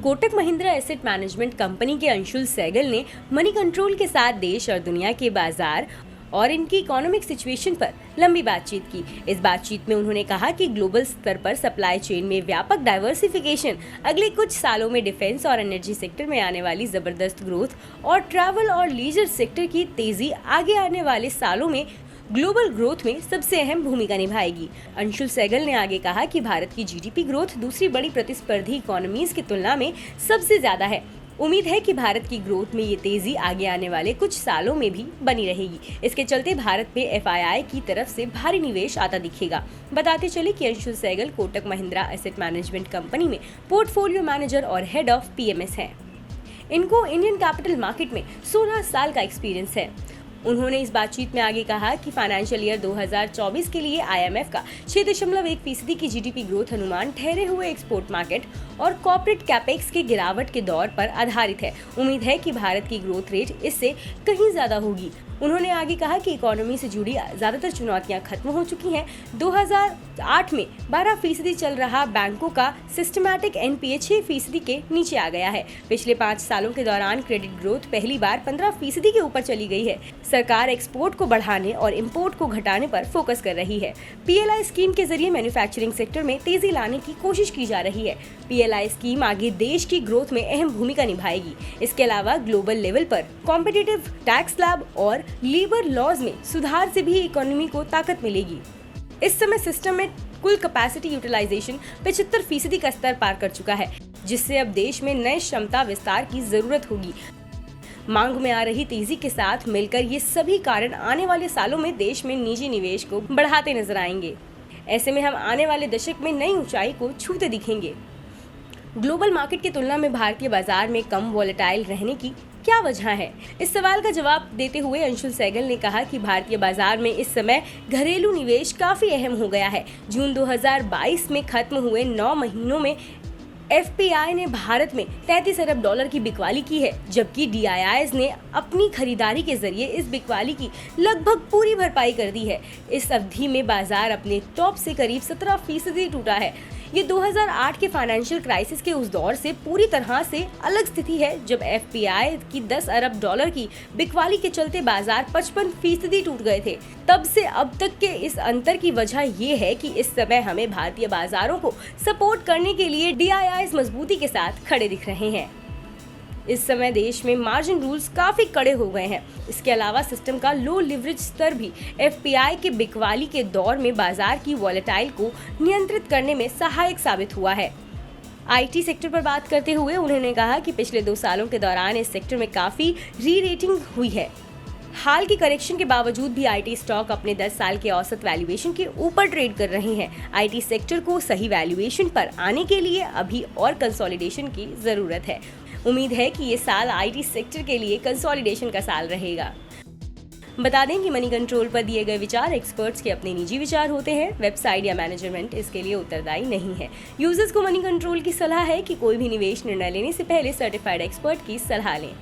Kotak Mahindra asset management company के अंशुल सहगल ने money control के साथ देश और दुनिया के बाजार और इनकी इकोनॉमिक सिचुएशन पर लंबी बातचीत की। इस बातचीत में उन्होंने कहा कि ग्लोबल स्तर पर सप्लाई चेन में व्यापक डाइवर्सिफिकेशन, अगले कुछ सालों में डिफेंस और एनर्जी सेक्टर में आने वाली जबरदस्त ग्रोथ और ट्रैवल और लीजर सेक्टर की तेजी आगे आने वाले सालों में ग्लोबल ग्रोथ में सबसे अहम भूमिका निभाएगी। अंशुल सहगल ने आगे कहा कि भारत की जीडीपी ग्रोथ दूसरी बड़ी प्रतिस्पर्धी इकोनॉमीज की तुलना में सबसे ज्यादा है। उम्मीद है कि भारत की ग्रोथ में ये तेजी आगे आने वाले कुछ सालों में भी बनी रहेगी। इसके चलते भारत में एफआईआई की तरफ से भारी निवेश आता दिखेगा। बताते चले कि Anshul Sehgal Kotak Mahindra asset management company में पोर्टफोलियो मैनेजर और हेड ऑफ पीएमएस हैं। इनको इंडियन कैपिटल मार्केट में 16 साल का एक्सपीरियंस है। उन्होंने इस बातचीत में आगे कहा कि फाइनेंशियल ईयर 2024 के लिए आईएमएफ का 6.1% की जीडीपी ग्रोथ अनुमान ठहरे हुए एक्सपोर्ट मार्केट और कॉर्पोरेट कैपेक्स के गिरावट के दौर पर आधारित है। उम्मीद है कि भारत की ग्रोथ रेट इससे कहीं ज्यादा होगी। उन्होंने आगे कहा कि इकोनॉमी से जुड़ी ज्यादातर चुनौतियां खत्म हो चुकी हैं। 2008 में 12% चल रहा बैंकों का सिस्टमैटिक एनपीए 6% के नीचे आ गया है। पिछले 5 सालों के दौरान क्रेडिट ग्रोथ पहली बार 15% के ऊपर चली गई है। सरकार एक्सपोर्ट को बढ़ाने और इंपोर्ट को घटाने पर फोकस कर रही है। पीएलआई स्कीम के जरिए मैन्युफैक्चरिंग सेक्टर में तेजी लाने की कोशिश की जा रही है। पीएलआई स्कीम आगे देश की ग्रोथ में अहम भूमिका निभाएगी। इसके अलावा ग्लोबल लेवल पर कॉम्पिटिटिव टैक्स स्लैब और लेबर लॉज में सुधार से भी इकोनॉमी को ताकत मिलेगी। इस समय सिस्टम में कुल कैपेसिटी यूटिलाइजेशन 75% का स्तर पार कर चुका है, जिससे अब देश में नए क्षमता विस्तार की जरूरत होगी। मांग में आ रही तेजी के साथ मिलकर ये सभी कारण आने वाले सालों में देश में निजी निवेश को बढ़ाते नजर आएंगे। ऐसे में हम आने वाले दशक में नई ऊंचाई को छूते दिखेंगे। ग्लोबल मार्केट की तुलना में भारतीय बाजार में कम वॉलेटाइल रहने की क्या वजह है? इस सवाल का जवाब देते हुए अंशुल सहगल ने कहा कि भारतीय बाजार में इस समय घरेलू निवेश काफी अहम हो गया है। जून 2022 में खत्म हुए 9 महीनों में एफपीआई ने भारत में $33 अरब की बिकवाली की है, जबकि डीआईआईज ने अपनी खरीदारी के जरिए इस बिकवाली की लगभग पूरी भरपाई कर दी है। इस अवधि में बाजार अपने टॉप से करीब 17% टूटा है। ये 2008 के फाइनेंशियल क्राइसिस के उस दौर से पूरी तरह से अलग स्थिति है, जब एफपीआई की $10 अरब की बिकवाली के चलते बाजार 55% टूट गए थे। तब से अब तक के इस अंतर की वजह ये है कि इस समय हमें भारतीय बाजारों को सपोर्ट करने के लिए डीआईआईज मजबूती के साथ खड़े दिख रहे हैं। इस समय देश में मार्जिन रूल्स काफी कड़े हो गए हैं। इसके अलावा सिस्टम का लो लिवरेज स्तर भी एफपीआई के बिकवाली के दौर में बाजार की वॉलेटाइल को नियंत्रित करने में सहायक साबित हुआ है। आईटी सेक्टर पर बात करते हुए उन्होंने कहा कि पिछले 2 सालों के दौरान इस सेक्टर में काफी री रेटिंग हुई है। हाल की करेक्शन के बावजूद भी आईटी स्टॉक अपने 10 साल के औसत वैल्यूएशन के ऊपर ट्रेड कर रहे हैं। आईटी सेक्टर को सही वैल्यूएशन पर आने के लिए अभी और कंसोलिडेशन की जरूरत है। उम्मीद है कि ये साल आईटी सेक्टर के लिए कंसोलिडेशन का साल रहेगा। बता दें कि मनी कंट्रोल पर दिए गए विचार एक्सपर्ट्स के अपने निजी विचार होते हैं। वेबसाइट या मैनेजमेंट इसके लिए उत्तरदायी नहीं है। यूजर्स को मनी कंट्रोल की सलाह है कि कोई भी निवेश निर्णय लेने से पहले सर्टिफाइड एक्सपर्ट की सलाह लें।